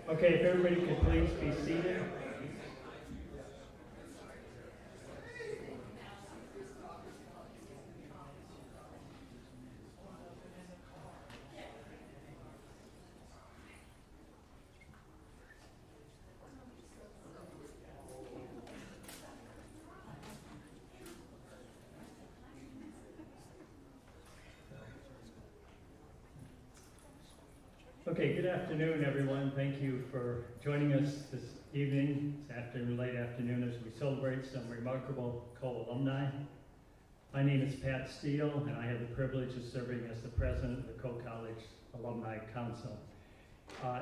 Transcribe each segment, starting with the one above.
Okay, if everybody could please be seated. Okay, good afternoon, everyone. Thank you for joining us this evening, this afternoon, late afternoon, as we celebrate some remarkable co-alumni. My name is Pat Steele, and I have the privilege of serving as the president of the Co-College Alumni Council.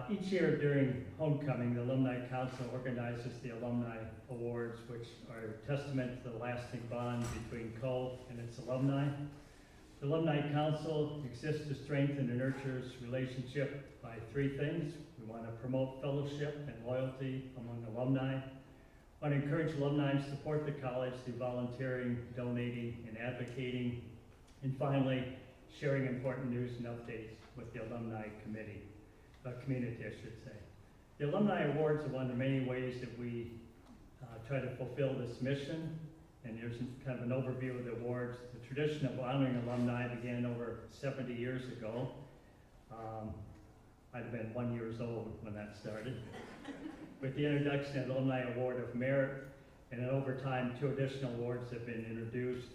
Each year during homecoming, the Alumni Council organizes the Alumni Awards, which are a testament to the lasting bond between Co and its alumni. The Alumni Council exists to strengthen and nurture relationship by three things. We want to promote fellowship and loyalty among alumni. We want to encourage alumni to support the college through volunteering, donating, and advocating. And finally, sharing important news and updates with the alumni community, I should say. The Alumni Awards are one of the many ways that we try to fulfill this mission. And here's kind of an overview of the awards. The tradition of honoring alumni began over 70 years ago. I'd have been 1 year old when that started. With the introduction of the Alumni Award of Merit, and then over time, 2 additional awards have been introduced.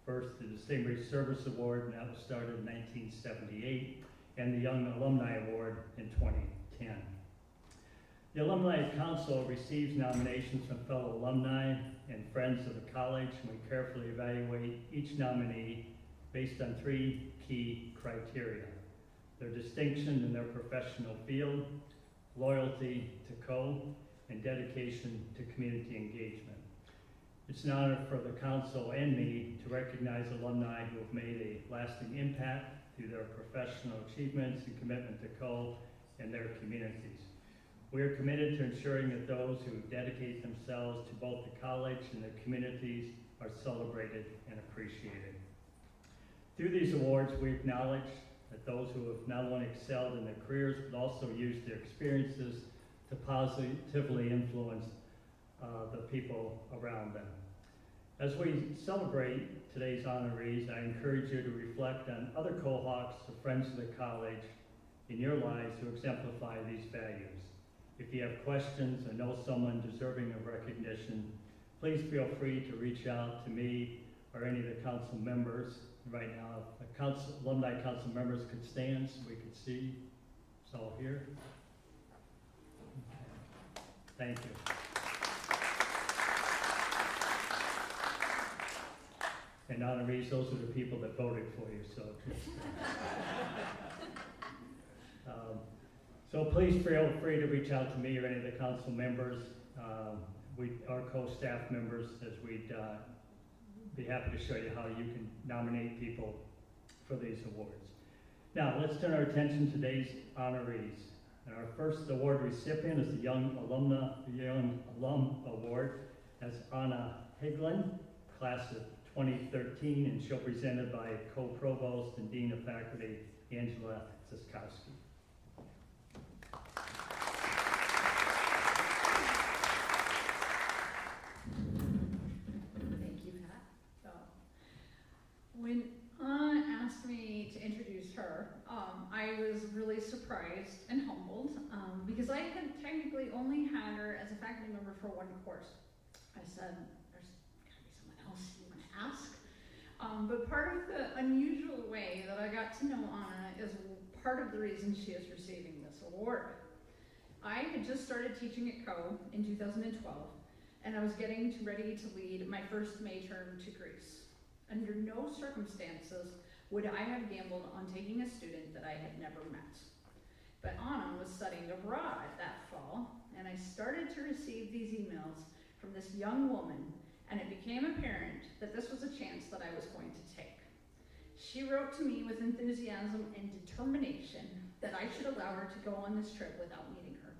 First, the Distinguished Service Award, and that was started in 1978, and the Young Alumni Award in 2010. The Alumni Council receives nominations from fellow alumni and friends of the college, and we carefully evaluate each nominee based on 3 key criteria: their distinction in their professional field, loyalty to Co, and dedication to community engagement. It's an honor for the council and me to recognize alumni who have made a lasting impact through their professional achievements and commitment to Co and their communities. We are committed to ensuring that those who dedicate themselves to both the college and their communities are celebrated and appreciated. Through these awards, we acknowledge that those who have not only excelled in their careers, but also used their experiences to positively influence the people around them. As we celebrate today's honorees, I encourage you to reflect on other Kohawks or friends of the college in your lives who exemplify these values. If you have questions or know someone deserving of recognition, please feel free to reach out to me or any of the council members. Right now, if the alumni council members could stand so we could see us all here. Thank you. And honorees, those are the people that voted for you, so. So please feel free to reach out to me or any of the council members, our co-staff members, as we'd be happy to show you how you can nominate people for these awards. Now, let's turn our attention to today's honorees. And our first award recipient is the Young Alum Award. That's Anna Hegland, class of 2013, and she'll be presented by co-provost and dean of faculty, Angela Ziskowski. When Anna asked me to introduce her, I was really surprised and humbled because I had technically only had her as a faculty member for 1 course. I said, there's gotta be someone else you want to ask. But part of the unusual way that I got to know Anna is part of the reason she is receiving this award. I had just started teaching at Co in 2012, and I was getting ready to lead my first May term to Greece. Under no circumstances would I have gambled on taking a student that I had never met. But Anna was studying abroad that fall, and I started to receive these emails from this young woman, and it became apparent that this was a chance that I was going to take. She wrote to me with enthusiasm and determination that I should allow her to go on this trip without meeting her.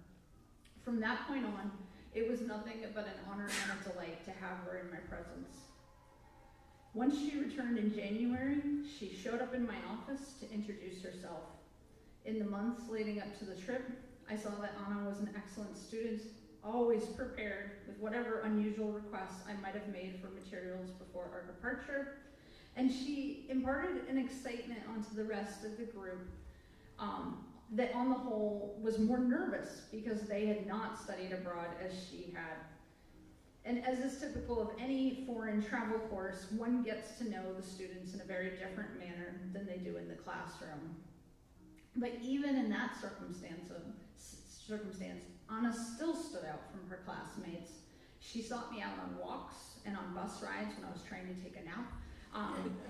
From that point on, it was nothing but an honor and a delight to have her in my presence. Once she returned in January, she showed up in my office to introduce herself. In the months leading up to the trip, I saw that Anna was an excellent student, always prepared with whatever unusual requests I might have made for materials before our departure. And she imparted an excitement onto the rest of the group that on the whole was more nervous because they had not studied abroad as she had. And as is typical of any foreign travel course, one gets to know the students in a very different manner than they do in the classroom. But even in that circumstance, Anna still stood out from her classmates. She sought me out on walks and on bus rides when I was trying to take a nap,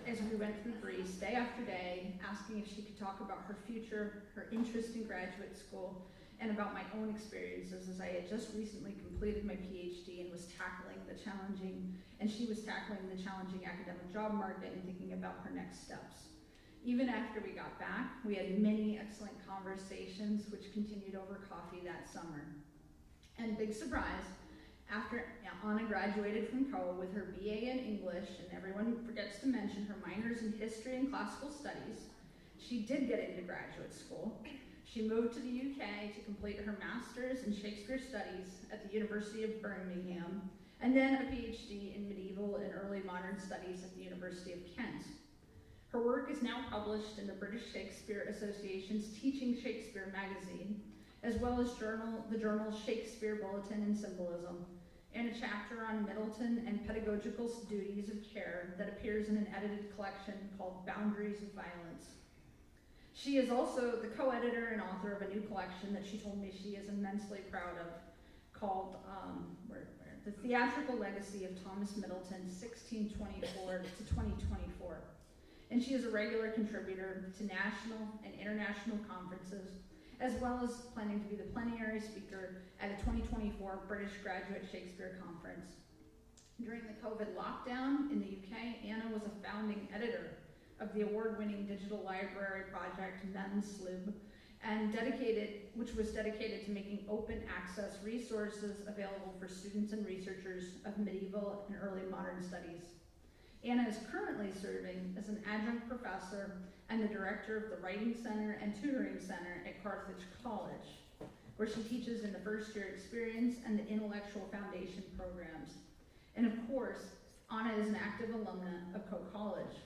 as we went through Greece day after day, asking if she could talk about her future, her interest in graduate school, and about my own experiences as I had just recently completed my PhD and was tackling the challenging academic job market and thinking about her next steps. Even after we got back, we had many excellent conversations which continued over coffee that summer. And big surprise, after Anna graduated from Koh with her BA in English, and everyone forgets to mention her minors in history and classical studies, she did get into graduate school. She moved to the UK to complete her master's in Shakespeare Studies at the University of Birmingham, and then a PhD in medieval and early modern studies at the University of Kent. Her work is now published in the British Shakespeare Association's Teaching Shakespeare magazine, as well as the journal Shakespeare Bulletin and Symbolism, and a chapter on Middleton and pedagogical duties of care that appears in an edited collection called Boundaries of Violence. She is also the co-editor and author of a new collection that she told me she is immensely proud of, called The Theatrical Legacy of Thomas Middleton, 1624 to 2024. And she is a regular contributor to national and international conferences, as well as planning to be the plenary speaker at a 2024 British Graduate Shakespeare Conference. During the COVID lockdown in the UK, Anna was a founding editor of the award-winning digital library project MEMSLib, and which was dedicated to making open access resources available for students and researchers of medieval and early modern studies. Anna is currently serving as an adjunct professor and the director of the Writing Center and Tutoring Center at Carthage College, where she teaches in the first year experience and the intellectual foundation programs. And of course, Anna is an active alumna of Koh College.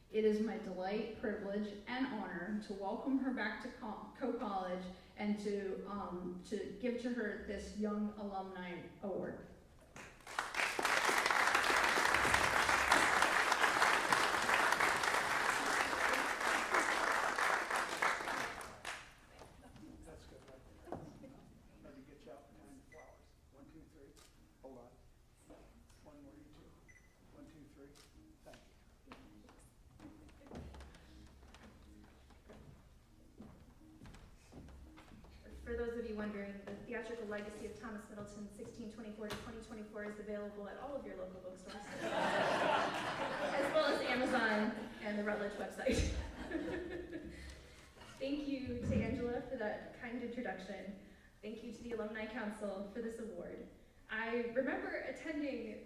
It is my delight, privilege, and honor to welcome her back to Koh College and to give to her this Young Alumni Award. For those of you wondering, the Theatrical Legacy of Thomas Middleton, 1624 to 2024 is available at all of your local bookstores, as well as Amazon and the Routledge website. Thank you to Angela for that kind introduction. Thank you to the Alumni Council for this award. I remember attending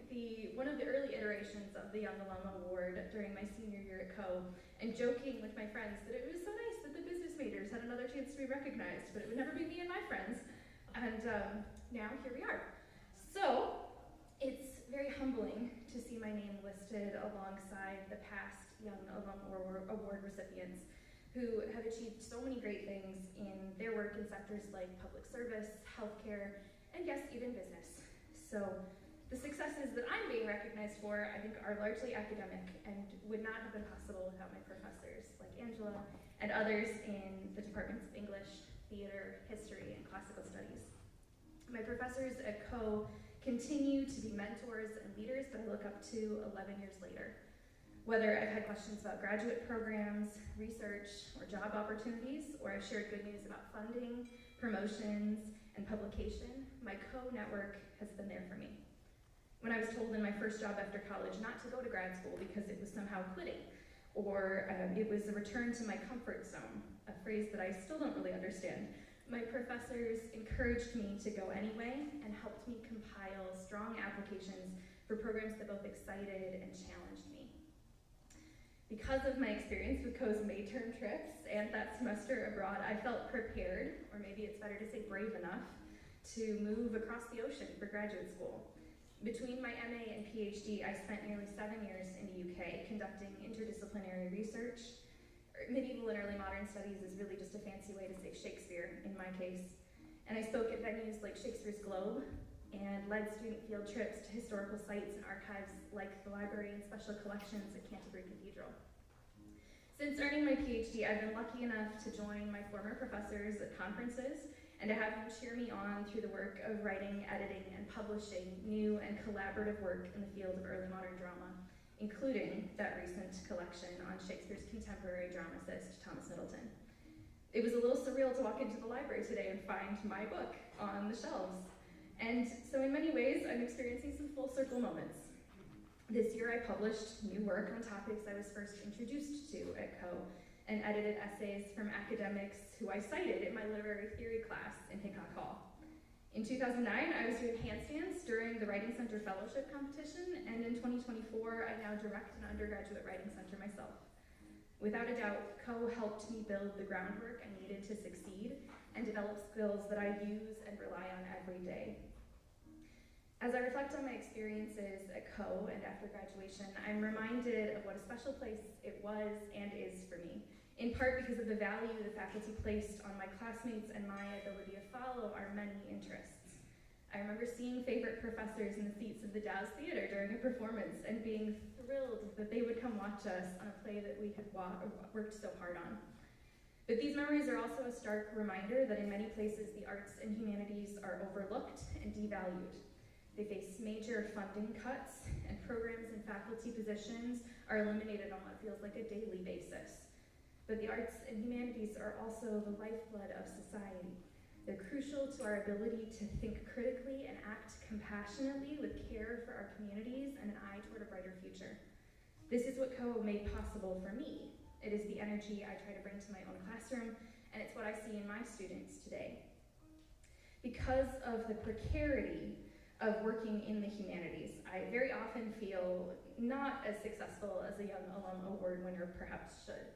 one of the early iterations of the Young Alum Award during my senior year at Koh, and joking with my friends that it was so nice that the business majors had another chance to be recognized, but it would never be me and my friends. And now here we are. So it's very humbling to see my name listed alongside the past Young Alum Award recipients who have achieved so many great things in their work in sectors like public service, healthcare, and yes, even business. So the successes that I'm being recognized for, I think, are largely academic and would not have been possible without my professors like Angela and others in the departments of English, theater, history, and classical studies. My professors at Koh continue to be mentors and leaders that I look up to 11 years later. Whether I've had questions about graduate programs, research, or job opportunities, or I've shared good news about funding, promotions, and publication, my Koh network has been there for me. When I was told in my first job after college not to go to grad school because it was somehow quitting, or it was a return to my comfort zone, a phrase that I still don't really understand, my professors encouraged me to go anyway and helped me compile strong applications for programs that both excited and challenged me. Because of my experience with Co's May term trips and that semester abroad, I felt prepared, or maybe it's better to say brave enough, to move across the ocean for graduate school. Between my MA and PhD, I spent nearly 7 years in the UK conducting interdisciplinary research. Medieval and early modern studies is really just a fancy way to say Shakespeare in my case. And I spoke at venues like Shakespeare's Globe and led student field trips to historical sites and archives like the library and special collections at Canterbury Cathedral. Since earning my PhD, I've been lucky enough to join my former professors at conferences and to have them cheer me on through the work of writing, editing, and publishing new and collaborative work in the field of early modern drama, including that recent collection on Shakespeare's contemporary dramatist, Thomas Middleton. It was a little surreal to walk into the library today and find my book on the shelves. And so in many ways, I'm experiencing some full circle moments. This year I published new work on topics I was first introduced to at Co, and edited essays from academics who I cited in my literary theory class in Hickok Hall. In 2009, I was doing handstands during the Writing Center Fellowship competition, and in 2024, I now direct an undergraduate writing center myself. Without a doubt, Co helped me build the groundwork I needed to succeed and develop skills that I use and rely on every day. As I reflect on my experiences at Co and after graduation, I'm reminded of what a special place it was and is for me, in part because of the value the faculty placed on my classmates and my ability to follow our many interests. I remember seeing favorite professors in the seats of the Dow's Theater during a performance and being thrilled that they would come watch us on a play that we had worked so hard on. But these memories are also a stark reminder that in many places the arts and humanities are overlooked and devalued. They face major funding cuts, and programs and faculty positions are eliminated on what feels like a daily basis. But the arts and humanities are also the lifeblood of society. They're crucial to our ability to think critically and act compassionately with care for our communities and an eye toward a brighter future. This is what Co made possible for me. It is the energy I try to bring to my own classroom, and it's what I see in my students today. Because of the precarity of working in the humanities, I very often feel not as successful as a young alum award winner perhaps should.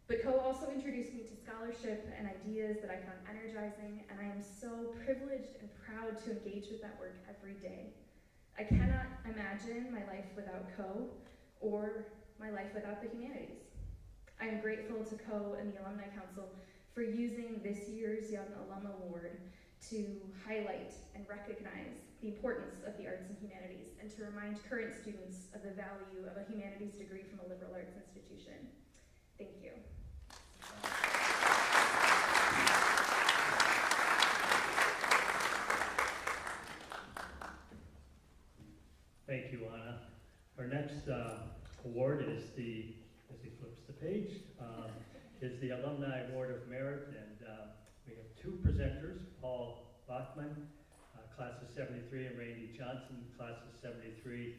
But Co also introduced me to scholarship and ideas that I found energizing, and I am so privileged and proud to engage with that work every day. I cannot imagine my life without Co or my life without the humanities. I am grateful to Co and the Alumni Council for using this year's Young Alum Award to highlight and recognize the importance of the arts and humanities and to remind current students of the value of a humanities degree from a liberal arts institution. Thank you. Thank you, Anna. Our next award is the, as he flips the page, is the Alumni Award of Merit, and we have two presenters, Paul Bachman, class of 73, and Randy Johnson, class of 73.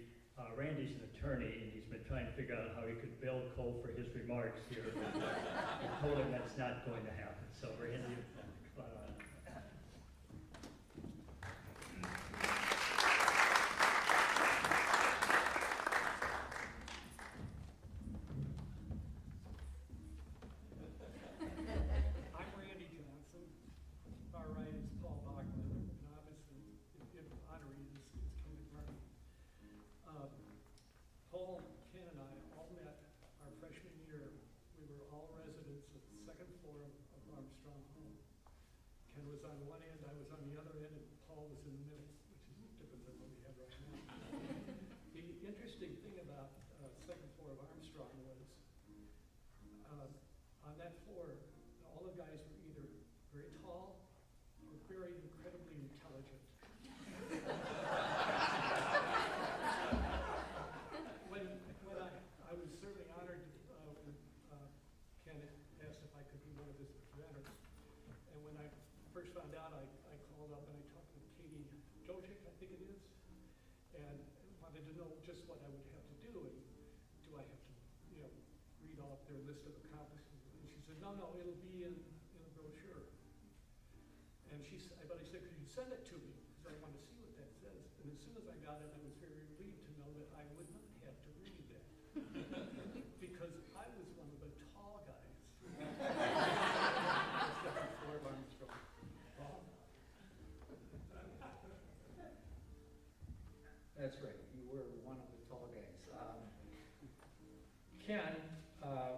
Randy's an attorney, and he's been trying to figure out how he could bill Cole for his remarks here. I told him that's not going to happen, so Randy, come on. I'm Randy Johnson. Far right is Paul Bachman, and obviously, in honoree is Kenneth McMartin. Paul, Ken, and I all met our freshman year. We were all residents of the second floor of Armstrong Home. Ken was on one end, I was on the other end, and Paul was in the middle, which is different than what we have right now. The interesting thing about second floor of Armstrong was on that floor, all the guys were either very tall or very incredibly intelligent. When I was certainly honored when Kenneth asked if I could be one of his presenters. And when I first found out, I called up and I talked with Katie Jocic, I think it is, and wanted to know just what I would have to do, and do I have to, read off their list of accomplishments. And she said, no, it'll be in a brochure. And but I said, could you send it to me? Because I want to see what that says. And as soon as I got it, I was very relieved to know that I would not have to read that. Because I That's right, you were one of the tall guys. Ken,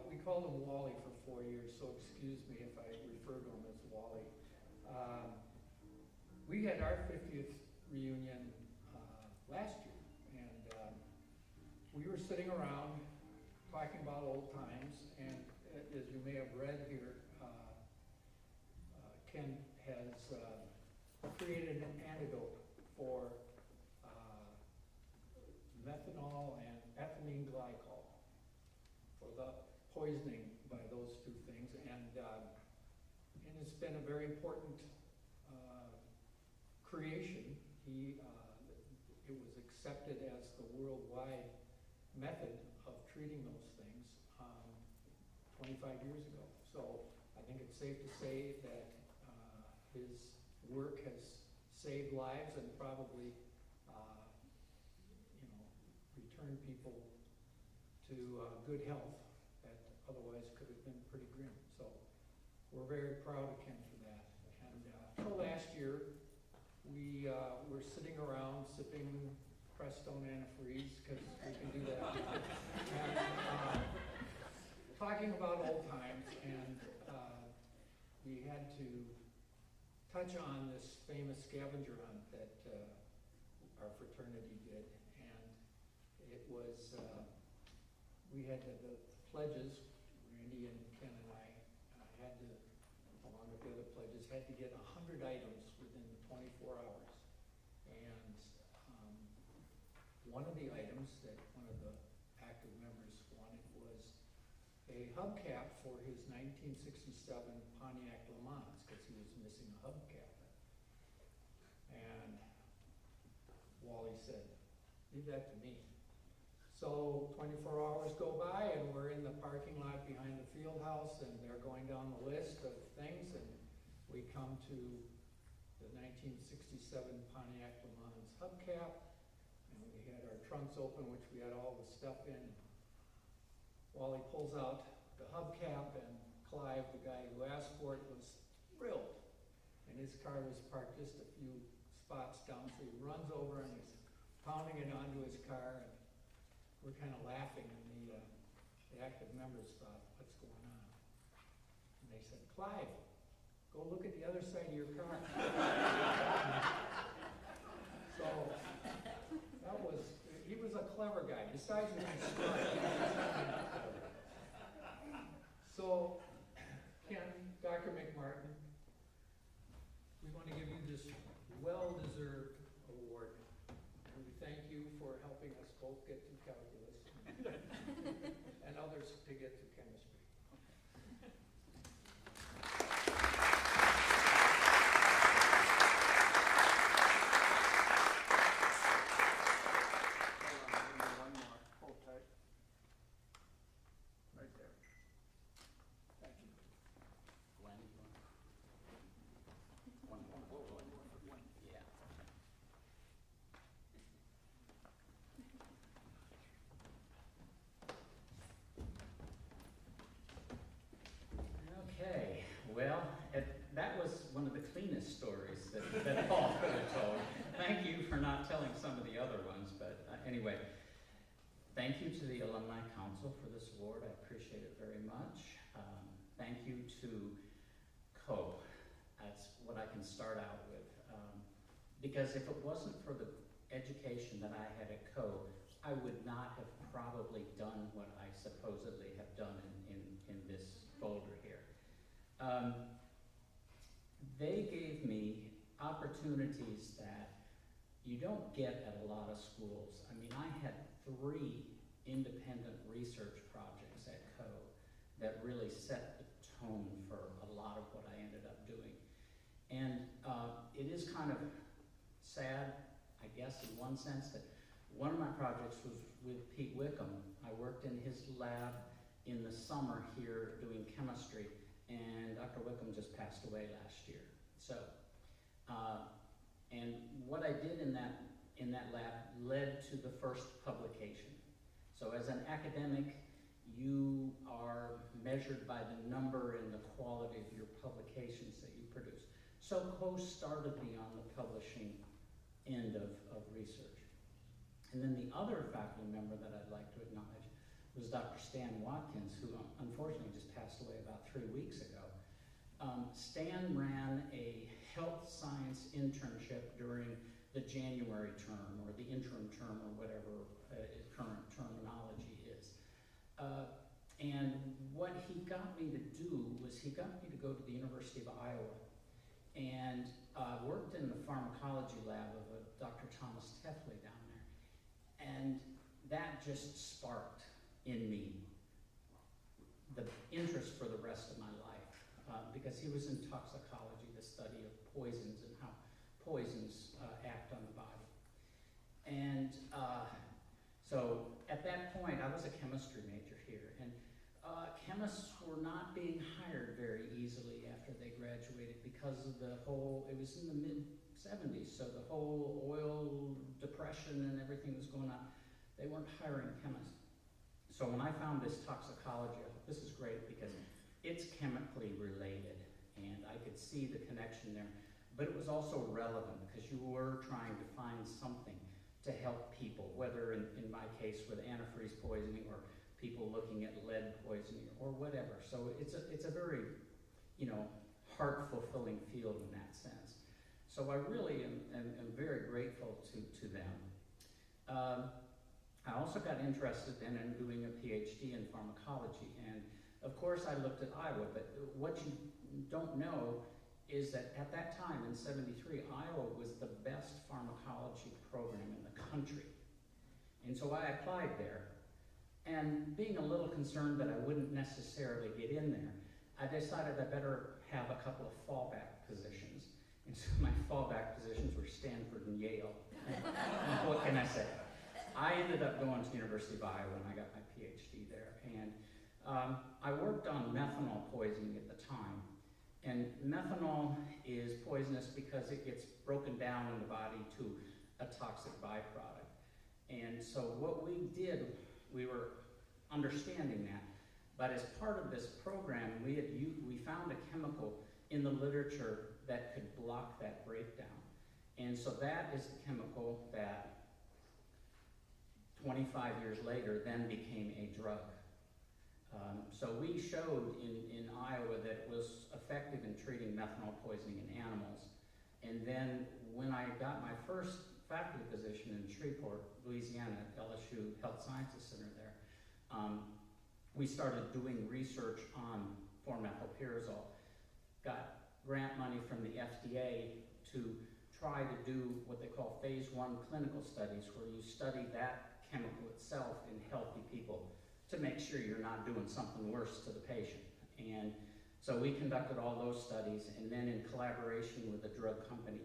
we called him Wally for 4 years, so excuse me if I refer to him as Wally. We had our 50th reunion last year, and we were sitting around talking about old times, and as you may have read here, Ken has created an antidote for methanol and ethylene glycol, for the poisoning by those two things, and it's been a very important creation. It was accepted as the worldwide method of treating those things 25 years ago. So I think it's safe to say that his work has saved lives and probably returned people to good health that otherwise could have been pretty grim. So we're very proud of Ken for that. And so last year, we were sitting around sipping Prestone antifreeze, because we can do that. And talking about old times, and we had to touch on this famous scavenger hunt that our fraternity did. And it was, we had the pledges, Randy and Ken and I had to, along with the other pledges, had to get 100 items within 24 hours. And one of the items that one of the active members wanted was a hubcap for his 1967 Pontiac Le Mans, because he was missing a hubcap. And Wally said, leave that to me. So 24 hours go by, and we're in the parking lot behind the field house, and they're going down the list of things, and we come to the 1967 Pontiac Le Mans hubcap, and we had our trunks open, which we had all the stuff in. Wally pulls out the hubcap, and Clive, the guy who asked for it, was thrilled. And his car was parked just a few spots down, so he runs over and he's pounding it onto his car, and we're kind of laughing, and the active members thought, what's going on? And they said, Clive, go look at the other side of your car. So that was, he was a clever guy. Besides being smart, he was clever. So, Ken, Dr. McMartin, we want to give you this well-deserved award. And we thank you for helping us both get through calculus and others to get through chemistry. One more. Hold tight. Right there. Thank you. Glenn, one more. Yeah. Okay, well, that was one of the cleanest stories that Paul could have told. Thank you for not telling some of the other ones, but anyway, thank you to the Alumni Council for this award. I appreciate it very much. Thank you to COPE. That's what I can start out with. Because if it wasn't for the education that I had at COPE, I would not have probably done what I supposedly have done in this folder here. They gave me opportunities that you don't get at a lot of schools. I mean, I had 3 independent research projects at COPE that really set the tone for a lot of what I ended up doing. And it is kind of sad, I guess, in one sense, that one of my projects was with Pete Wickham. I worked in his lab in the summer here doing chemistry, and Dr. Wickham just passed away last year. So, and what I did in that lab led to the first publication. So as an academic, you are measured by the number and the quality of your publications that you produce. So COPE started me on the publishing end of research. And then the other faculty member that I'd like to acknowledge was Dr. Stan Watkins, who unfortunately just passed away about 3 weeks ago. Stan ran a health science internship during the January term, or the interim term, or whatever current terminology is. And what he got me to do was he got me to go to the University of Iowa and worked in the pharmacology lab of Dr. Thomas Tefley down there. And that just sparked in me the interest for the rest of my life, because he was in toxicology, the study of poisons and how poisons act on the body. And so at that point, I was a chemistry major here, and chemists were not being hired very easily after they graduated because of the whole, it was in the mid-70s, so the whole oil depression and everything was going on. They weren't hiring chemists. So when I found this toxicology, I thought, this is great because it's chemically related, and I could see the connection there. But it was also relevant because you were trying to find something to help people, whether in my case with antifreeze poisoning or people looking at lead poisoning or whatever. So it's a very, heart-fulfilling field in that sense. So I really am very grateful to them. I also got interested then in doing a PhD in pharmacology, and of course I looked at Iowa, but what you don't know is that at that time in '73, Iowa was the best pharmacology program in the country. And so I applied there, and being a little concerned that I wouldn't necessarily get in there, I decided I better have a couple of fallback positions. And so my fallback positions were Stanford and Yale. And what can I say? I ended up going to the University of Iowa and I got my PhD there. And I worked on methanol poisoning at the time. And methanol is poisonous because it gets broken down in the body to a toxic byproduct. And so what we did, we were understanding that. But as part of this program, we found a chemical in the literature that could block that breakdown. And so that is the chemical that 25 years later then became a drug. So we showed in Iowa that it was effective in treating methanol poisoning in animals. And then when I got my first faculty position in Shreveport, Louisiana, at LSU Health Sciences Center there, we started doing research on 4-methylpyrazole. Got grant money from the FDA to try to do what they call phase 1 clinical studies, where you study that chemical itself in healthy people to make sure you're not doing something worse to the patient. And so we conducted all those studies, and then in collaboration with a drug company,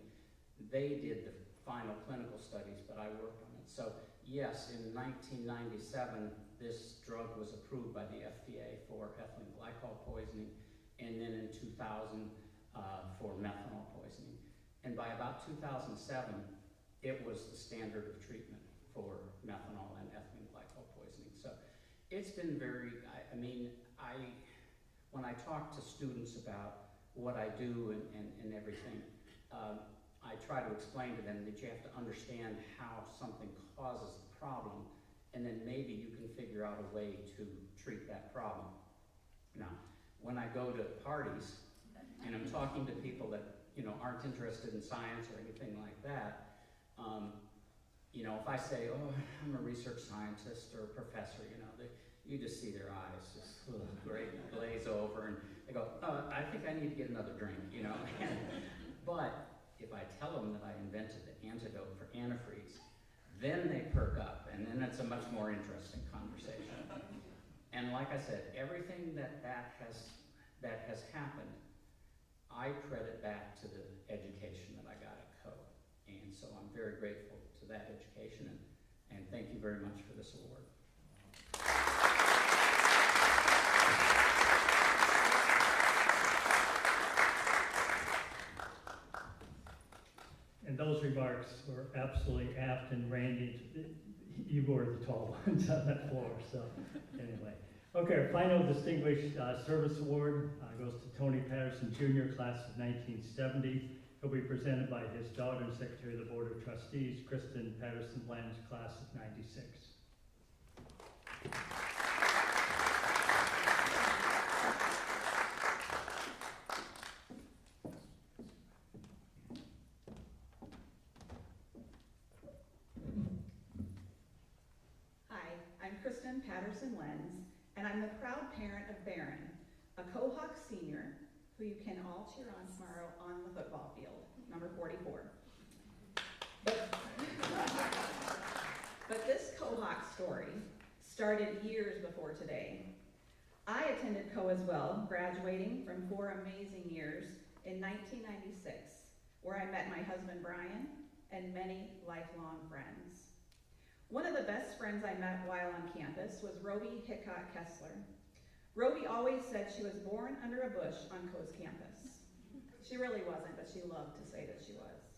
they did the final clinical studies, but I worked on it. So yes, in 1997, this drug was approved by the FDA for ethylene glycol poisoning, and then in 2000 for methanol poisoning. And by about 2007, it was the standard of treatment for methanol and ethylene glycol poisoning. So it's been very, when I talk to students about what I do and everything, I try to explain to them that you have to understand how something causes the problem, and then maybe you can figure out a way to treat that problem. Now, when I go to parties and I'm talking to people that aren't interested in science or anything like that, if I say, oh, I'm a research scientist or a professor, you just see their eyes just great glaze over, and they go, I think I need to get another drink, But if I tell them that I invented the antidote for antifreeze, then they perk up, and then it's a much more interesting conversation. And like I said, everything that has happened, I credit back to the education that I got at Co. And so I'm very grateful to that education, and thank you very much for this award. And those remarks were absolutely apt, and Randy, you were the tall ones on that floor, so anyway. Okay, our final Distinguished Service Award goes to Tony Patterson Jr., class of 1970. He'll be presented by his daughter and Secretary of the Board of Trustees, Kristen Patterson Lenz, class of '96. Hi, I'm Kristen Patterson Lenz, and I'm the proud parent of Barron, a Kohawks senior who you can all cheer on tomorrow on the football field, number 44. But this Kohawks story started years before today. I attended Co as well, graduating from 4 amazing years in 1996, where I met my husband Brian and many lifelong friends. One of the best friends I met while on campus was Roby Hickok Kessler. Roby always said she was born under a bush on Co's campus. She really wasn't, but she loved to say that she was.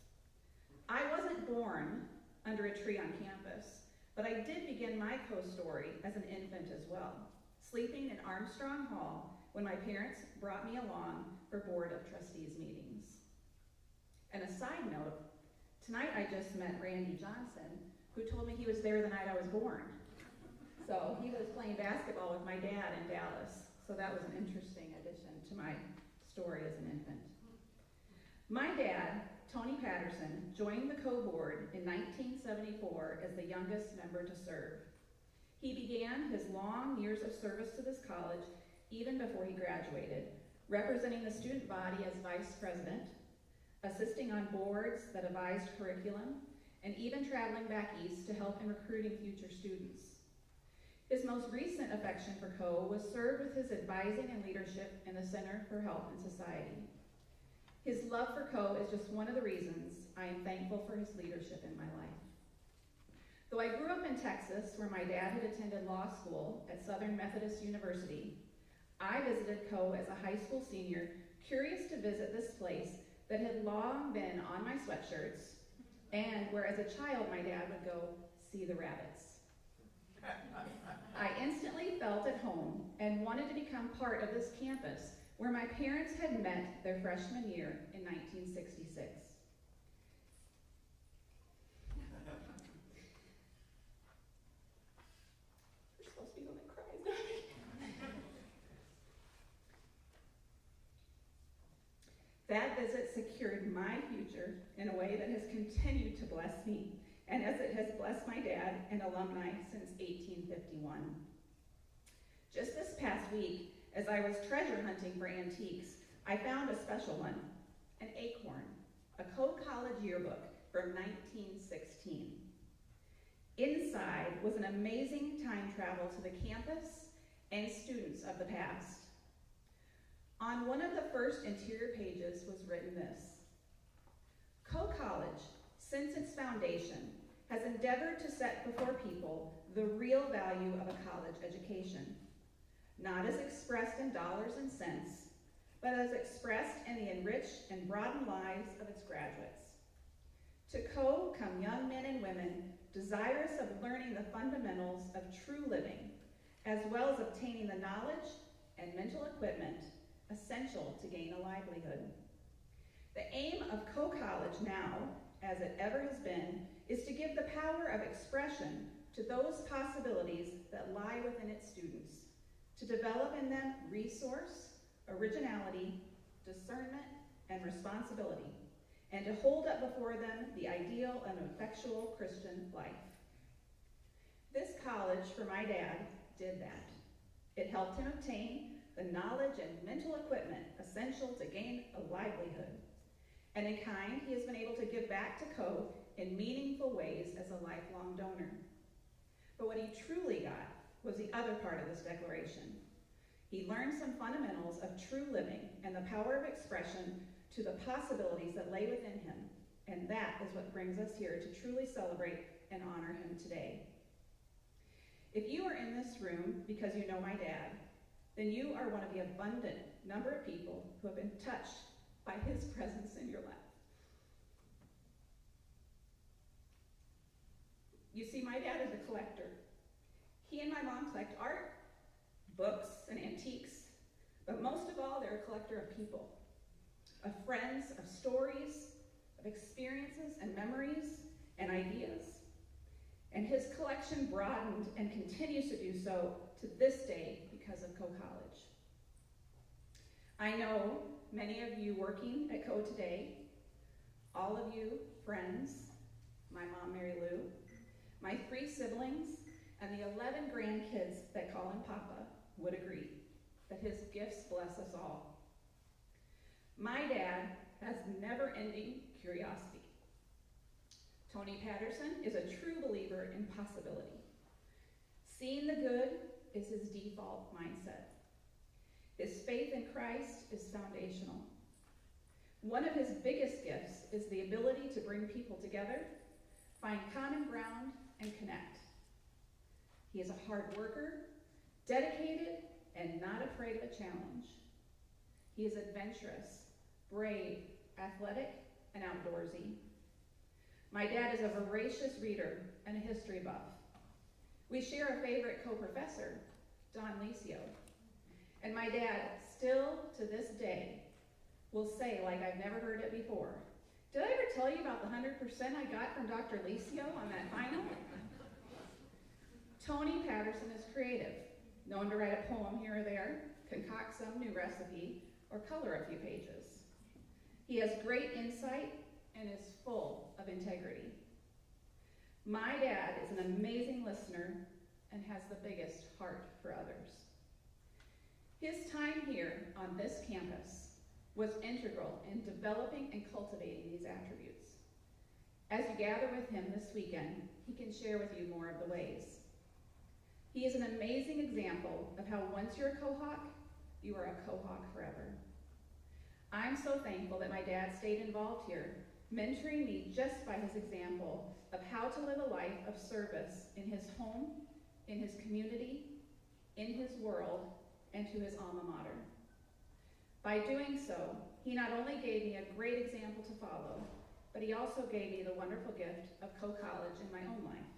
I wasn't born under a tree on campus, but I did begin my Co story as an infant as well, sleeping in Armstrong Hall when my parents brought me along for Board of Trustees meetings. And a side note, tonight I just met Randy Johnson, who told me he was there the night I was born. So he was playing basketball with my dad in Dallas. So that was an interesting addition to my story as an infant. My dad, Tony Patterson, joined the Co-Board in 1974 as the youngest member to serve. He began his long years of service to this college even before he graduated, representing the student body as vice president, assisting on boards that devised curriculum, and even traveling back east to help in recruiting future students. His most recent affection for Co was served with his advising and leadership in the Center for Health and Society. His love for Co is just one of the reasons I am thankful for his leadership in my life. Though I grew up in Texas, where my dad had attended law school at Southern Methodist University, I visited Co as a high school senior, curious to visit this place that had long been on my sweatshirts, and where as a child my dad would go see the rabbits. I instantly felt at home and wanted to become part of this campus where my parents had met their freshman year in 1966. We're supposed to be the one that cries, not me. That visit secured my future in a way that has continued to bless me, and as it has blessed my dad and alumni since 1851. Just this past week, as I was treasure hunting for antiques, I found a special one, an acorn, a Co-College yearbook from 1916. Inside was an amazing time travel to the campus and students of the past. On one of the first interior pages was written this: Co-College, since its foundation, has endeavored to set before people the real value of a college education, not as expressed in dollars and cents, but as expressed in the enriched and broadened lives of its graduates. To Co come young men and women desirous of learning the fundamentals of true living, as well as obtaining the knowledge and mental equipment essential to gain a livelihood. The aim of Co-College now, as it ever has been, is to give the power of expression to those possibilities that lie within its students, to develop in them resource, originality, discernment, and responsibility, and to hold up before them the ideal and effectual Christian life. This college, for my dad, did that. It helped him obtain the knowledge and mental equipment essential to gain a livelihood. And in kind, he has been able to give back to Co in meaningful ways as a lifelong donor. But what he truly got was the other part of this declaration. He learned some fundamentals of true living and the power of expression to the possibilities that lay within him, and that is what brings us here to truly celebrate and honor him today. If you are in this room because you know my dad, then you are one of the abundant number of people who have been touched by his presence in your life. You see, my dad is a collector. He and my mom collect art, books, and antiques, but most of all, they're a collector of people, of friends, of stories, of experiences and memories and ideas. And his collection broadened and continues to do so to this day because of Coe College. I know many of you working at Coe today, all of you friends, my mom Mary Lou, my 3 siblings, and the 11 grandkids that call him Papa would agree that his gifts bless us all. My dad has never-ending curiosity. Tony Patterson is a true believer in possibility. Seeing the good is his default mindset. His faith in Christ is foundational. One of his biggest gifts is the ability to bring people together, find common ground, and connect. He is a hard worker, dedicated, and not afraid of a challenge. He is adventurous, brave, athletic, and outdoorsy. My dad is a voracious reader and a history buff. We share a favorite co-professor, Don Licio. And my dad, still to this day, will say, like I've never heard it before, "Did I ever tell you about the 100% I got from Dr. Licio on that final?" Tony Patterson is creative, known to write a poem here or there, concoct some new recipe, or color a few pages. He has great insight and is full of integrity. My dad is an amazing listener and has the biggest heart for others. His time here on this campus was integral in developing and cultivating these attributes. As you gather with him this weekend, he can share with you more of the ways. He is an amazing example of how once you're a Kohawk, you are a Kohawk forever. I'm so thankful that my dad stayed involved here, mentoring me just by his example of how to live a life of service in his home, in his community, in his world, and to his alma mater. By doing so, he not only gave me a great example to follow, but he also gave me the wonderful gift of Coe College in my own life.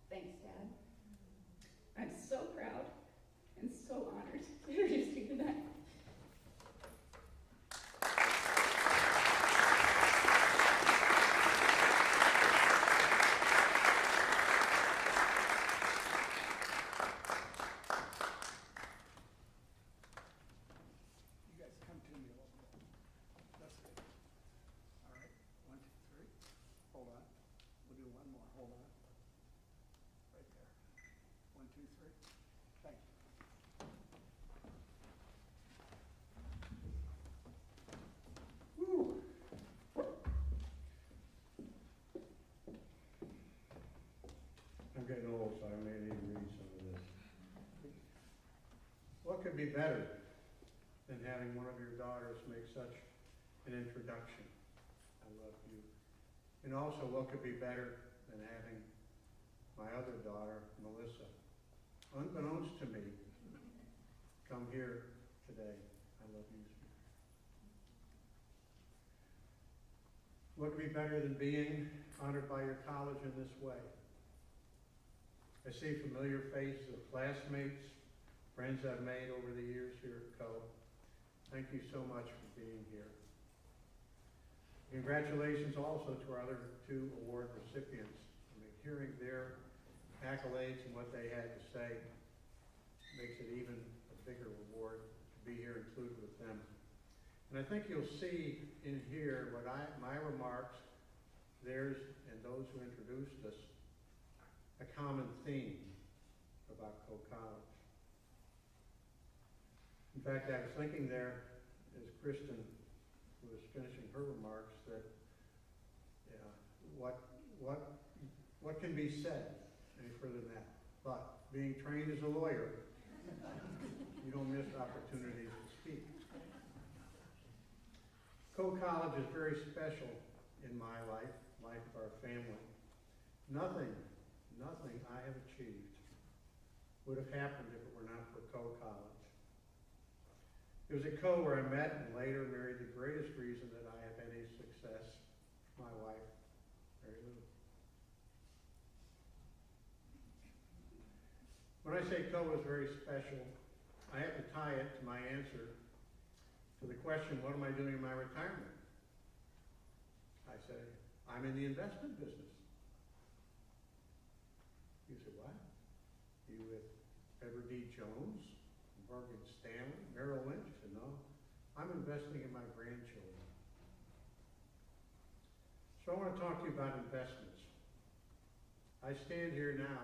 Thanks, Dad. I'm so proud and so honored to introduce you tonight. You guys come to me a little bit. That's good. All right, 1, 2, 3. Hold on. We'll do one more. Hold on. Right there. 1, 2, 3. Thank you. Woo. I'm getting old, so I may need to read some of this. What could be better than having one of your daughters make such an introduction? I love you. And also, what could be better than having my other daughter, Melissa, unbeknownst to me, come here today? I love you. What could be better than being honored by your college in this way? I see familiar faces of classmates, friends I've made over the years here at Coe. Thank you so much for being here. Congratulations also to our other 2 award recipients. I mean, hearing their accolades and what they had to say makes it even a bigger reward to be here included with them. And I think you'll see in here what my remarks, theirs, and those who introduced us, a common theme about Coe College. In fact, I was thinking there, as Kristen was finishing her remarks, that what can be said any further than that? But being trained as a lawyer, you don't miss opportunities to speak. Coe College is very special in my life of our family. Nothing I have achieved would have happened if it were not for Coe College. It was at Coe where I met and later married the greatest reason that I have any success, my wife, Mary Lou. When I say Coe is very special, I have to tie it to my answer to the question, what am I doing in my retirement? I say, I'm in the investment business. You say, what? You with Edward D. Jones, Morgan Stanley, Merrill Lynch? I said, no, I'm investing in my grandchildren. So I want to talk to you about investments. I stand here now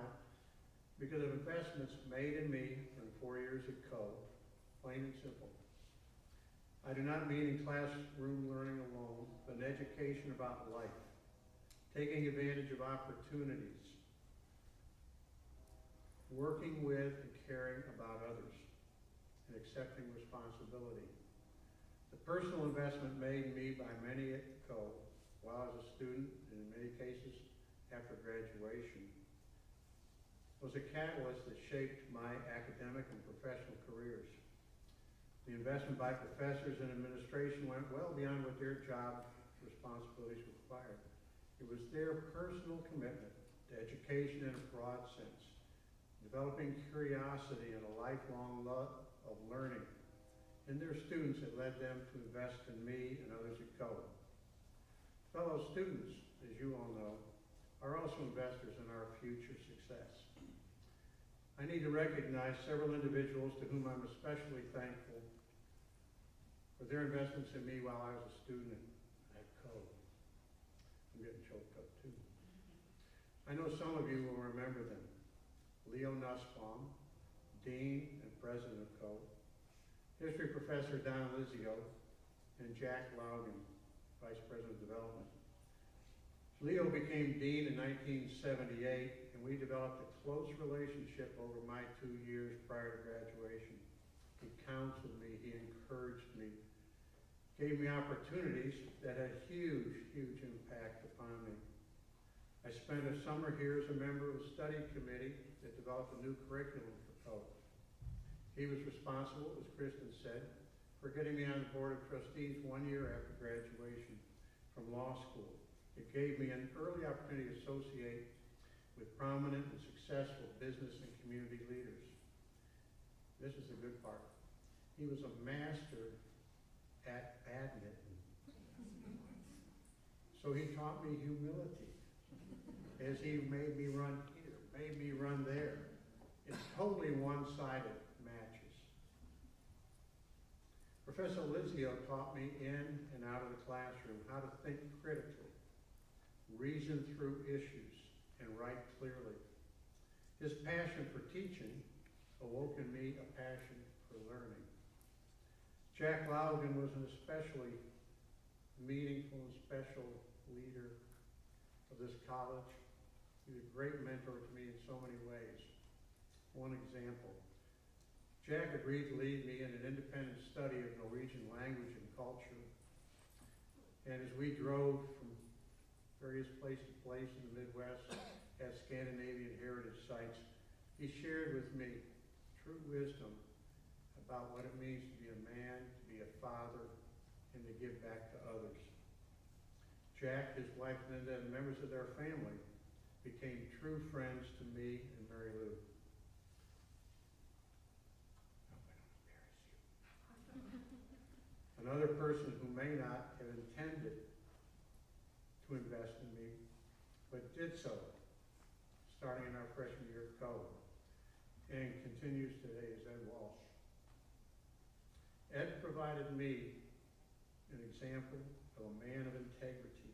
because of investments made in me in 4 years at Co, plain and simple. I do not mean in classroom learning alone, but an education about life, taking advantage of opportunities, working with and caring about others, and accepting responsibility. The personal investment made in me by many at Co while I was a student, and in many cases after graduation, was a catalyst that shaped my academic and professional careers. The investment by professors and administration went well beyond what their job responsibilities required. It was their personal commitment to education in a broad sense, developing curiosity and a lifelong love of learning in their students that led them to invest in me and others at Co. Fellow students, as you all know, are also investors in our future success. I need to recognize several individuals to whom I'm especially thankful for their investments in me while I was a student at Co. I'm getting choked up too. I know some of you will remember them. Leo Nussbaum, Dean and President of Co. History Professor Don Lizio, and Jack Loudon, Vice President of Development. Leo became Dean in 1978, and we developed a close relationship over my 2 years prior to graduation. He counseled me, he encouraged me, gave me opportunities that had huge, huge impact upon me. I spent a summer here as a member of a study committee that developed a new curriculum for Co. He was responsible, as Kristen said, for getting me on the Board of Trustees 1 year after graduation from law school. It gave me an early opportunity to associate with prominent and successful business and community leaders. This is the good part. He was a master at badminton. So he taught me humility as he made me run here, made me run there. It's totally one-sided matches. Professor Lizio taught me in and out of the classroom how to think critically, reason through issues, and write clearly. His passion for teaching awoke in me a passion for learning. Jack Loudon was an especially meaningful and special leader of this college. He was a great mentor to me in so many ways. One example, Jack agreed to lead me in an independent study of Norwegian language and culture. And as we drove from various place to place in the Midwest at Scandinavian heritage sites, he shared with me true wisdom about what it means to be a man, to be a father, and to give back to others. Jack, his wife Linda, and members of their family became true friends to me and Mary Lou. Another person who may not have intended to invest in me, but did so, starting in our freshman year at Co, and continues today, is Ed Walsh. Ed provided me an example of a man of integrity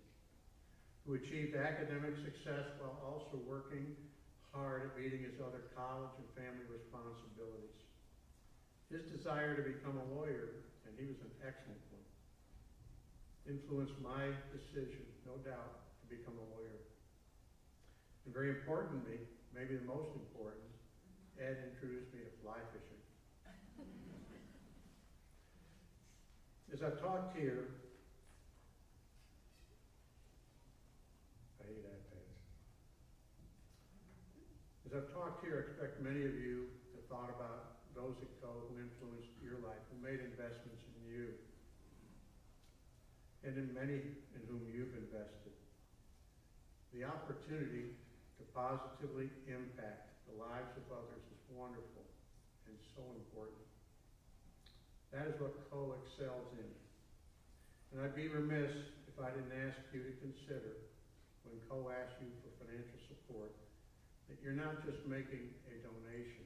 who achieved academic success while also working hard at meeting his other college and family responsibilities. His desire to become a lawyer, and he was an excellent one, influenced my decision, no doubt, to become a lawyer. And very importantly, maybe the most important, Ed introduced me to fly fishing. As I've talked here, I hate iPads. As I've talked here, I expect many of you have thought about those at Co who influenced your life, who made investments in you, and in many in whom you've invested. The opportunity to positively impact the lives of others is wonderful and so important. That is what Co excels in. And I'd be remiss if I didn't ask you to consider, when Co asks you for financial support, that you're not just making a donation,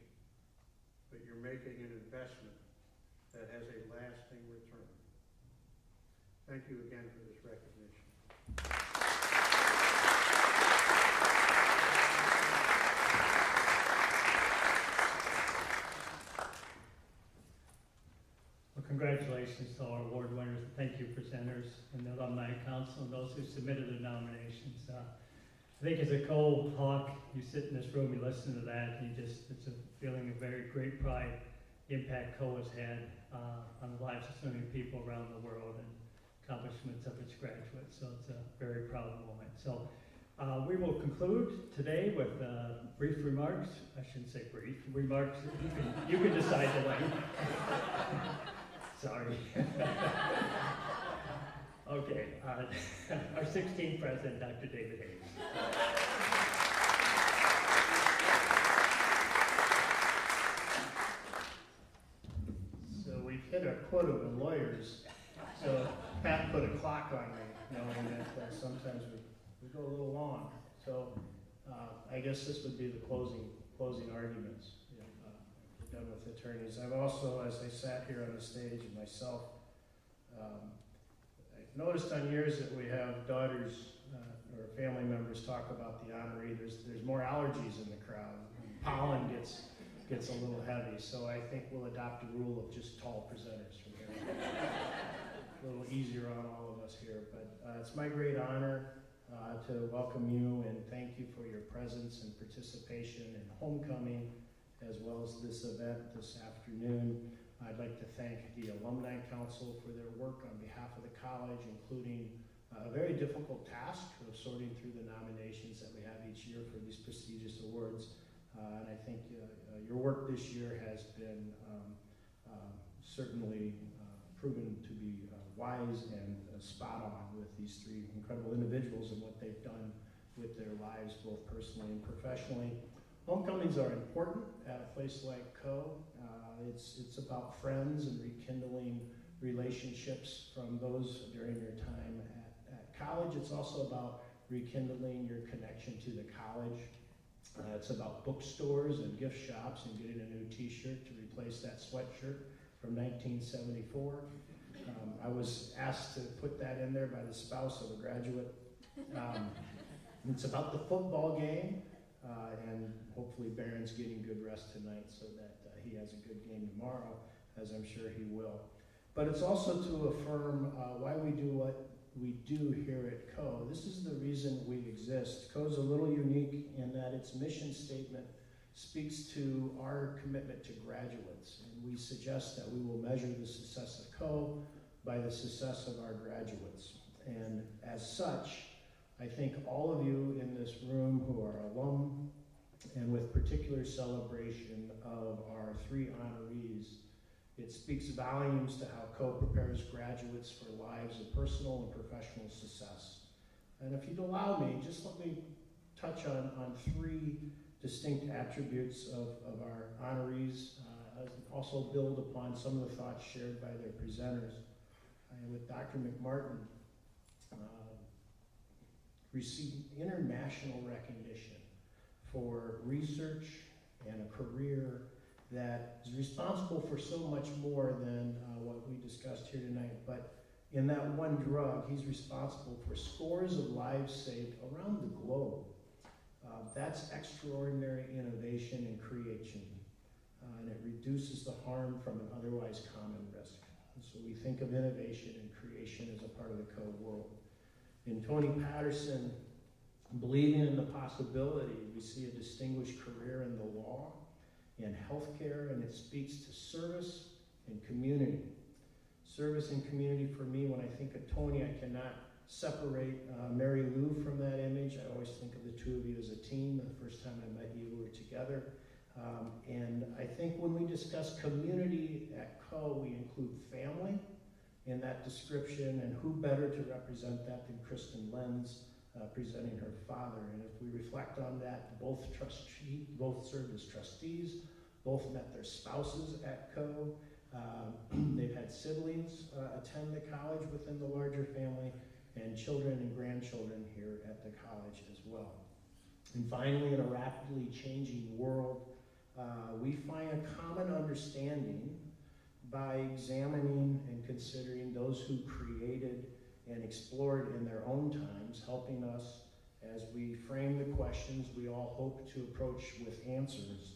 but you're making an investment that has a lasting return. Thank you again for this recognition. Well, congratulations to our award winners. Thank you, presenters, and the Alumni Council, and those who submitted their nominations. I think as a co-hawk, you sit in this room, you listen to that, and it's a feeling of very great pride, the impact Co has had on the lives of so many people around the world and accomplishments of its graduates. So it's a very proud moment. So we will conclude today with brief remarks. I shouldn't say brief remarks. You can decide the length. Sorry. Okay, our 16th president, Dr. David Hayes. So we've hit our quota of lawyers. So Pat put a clock on me, knowing that sometimes we go a little long. So I guess this would be the closing arguments. We're done with attorneys. I've also, as I sat here on the stage and myself, I've noticed on years that we have daughters or family members talk about the honoree. There's more allergies in the crowd. Pollen gets a little heavy, so I think we'll adopt a rule of just tall presenters from here. A little easier on all of us here, but it's my great honor to welcome you and thank you for your presence and participation in homecoming, as well as this event this afternoon. I'd like to thank the Alumni Council for their work on behalf of the college, including a very difficult task of sorting through the nominations that we have each year for these prestigious awards. And I think your work this year has been certainly proven to be wise and spot on with these three incredible individuals and what they've done with their lives, both personally and professionally. Homecomings are important at a place like Co. It's about friends and rekindling relationships from those during your time at college. It's also about rekindling your connection to the college. It's about bookstores and gift shops and getting a new t-shirt to replace that sweatshirt from 1974. I was asked to put that in there by the spouse of a graduate. It's about the football game, and hopefully Barron's getting good rest tonight so that he has a good game tomorrow, as I'm sure he will. But it's also to affirm why we do what we do here at Co. This is the reason we exist. Co is a little unique in that its mission statement speaks to our commitment to graduates. And we suggest that we will measure the success of Co by the success of our graduates. And as such, I think all of you in this room who are alum, and with particular celebration of our three honorees, it speaks volumes to how Co prepares graduates for lives of personal and professional success. And if you'd allow me, just let me touch on three distinct attributes of our honorees, also build upon some of the thoughts shared by their presenters. With Dr. McMartin, received international recognition for research and a career that is responsible for so much more than what we discussed here tonight. But in that one drug, he's responsible for scores of lives saved around the globe. That's extraordinary innovation and creation, and it reduces the harm from an otherwise common risk. And so we think of innovation and creation as a part of the Co world. In Tony Patterson, believing in the possibility, we see a distinguished career in the law, in healthcare, and it speaks to service and community. Service and community for me, when I think of Tony, I cannot separate Mary Lou from that image. I always think of the two of you as a team. The first time I met you, we were together. And I think when we discuss community at Co, we include family in that description, and who better to represent that than Kristen Lenz, presenting her father. And if we reflect on that, both served as trustees, both met their spouses at Co. They've had siblings attend the college within the larger family, and children and grandchildren here at the college as well. And finally, in a rapidly changing world, we find a common understanding by examining and considering those who created and explored in their own times, helping us as we frame the questions we all hope to approach with answers.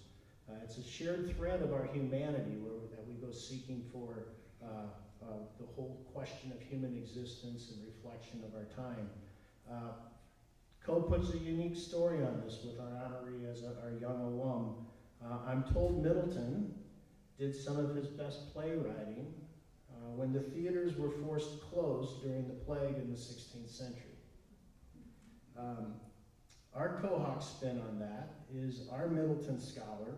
It's a shared thread of our humanity that we go seeking for the whole question of human existence and reflection of our time. Co puts a unique story on this with our honoree as our young alum. I'm told Middleton did some of his best playwriting when the theaters were forced closed during the plague in the 16th century. Our Kohawks spin on that is our Middleton scholar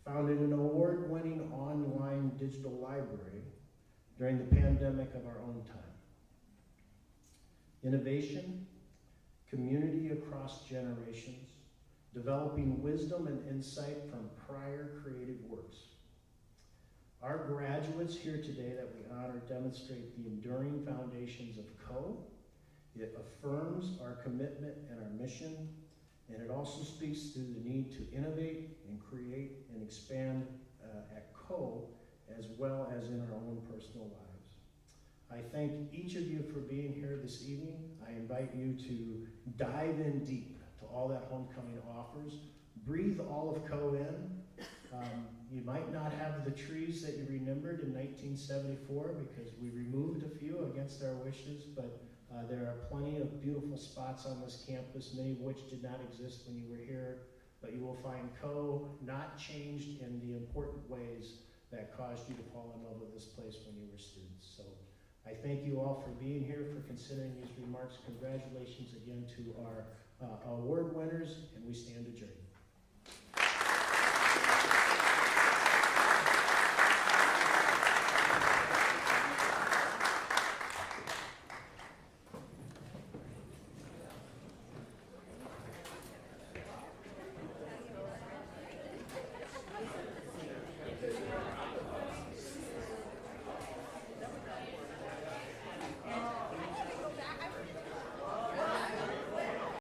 founded an award-winning online digital library during the pandemic of our own time. Innovation, community across generations, developing wisdom and insight from prior creative works. Our graduates here today that we honor demonstrate the enduring foundations of CO. It affirms our commitment and our mission, and it also speaks to the need to innovate and create and expand at CO as well as in our own personal lives. I thank each of you for being here this evening. I invite you to dive in deep to all that homecoming offers. Breathe all of CO in. You might not have the trees that you remembered in 1974 because we removed a few against our wishes, but there are plenty of beautiful spots on this campus, many of which did not exist when you were here, but you will find CO not changed in the important ways that caused you to fall in love with this place when you were students. So I thank you all for being here, for considering these remarks. Congratulations again to our award winners, and we stand adjourned.